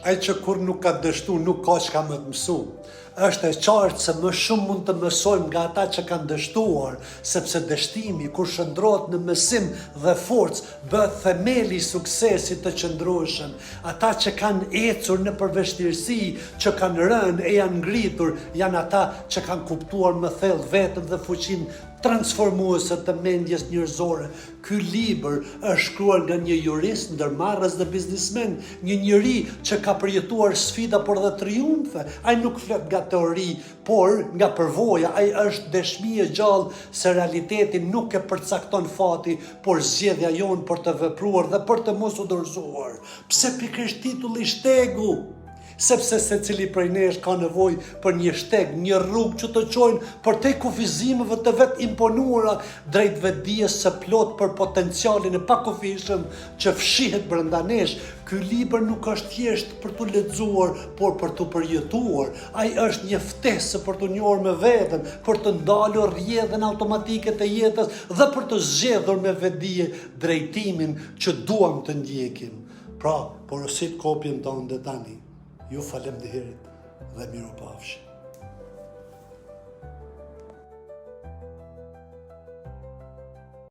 Ai që kur nuk ka dështu, nuk ka që ka më të mësu. Është e qartë se më shumë mund të mësojmë nga ata që kanë dështuar, sepse dështimi, kur shëndrohet në mësim dhe forcë, bëhet themeli i suksesit të qëndrueshëm. Ata që kanë ecur në përveshtirësi, që kanë rënë e janë ngritur, janë ata që kanë kuptuar më thellë vetën dhe fuqinë transformuese të mendjes njerëzore. Ky libër është shkruar nga një jurist, ndërmarrës dhe biznismen, një njeri që ka përjetuar sfida por dhe triumfe. Ai nuk flet nga teori, por nga përvoja. Ai është dëshmi e gjallë se realitetin nuk e përcakton fati, por zgjedhja jonë për të vepruar dhe për të mos u dorëzuar. Pse pikërisht titulli Shtegu? Sepse secili prej nesh ka nevojë për një shteg, një rrugë që të çojnë për te kufizimeve të vet imponuara drejt vetdijes së plot për potencialin e pakufishëm që fshihet brenda nesh. Ky libër nuk është thjesht për tu lexuar, por për tu përjetuar. Ai është një ftesë për tu njohur me veten, për të ndalur rrjedhën automatike të jetës dhe për të zgjedhur me vetdije drejtimin që duam të ndjekim. Pra, porosit kopjen tonë dhe tani. Ju falemnderit dhe mirupafshim.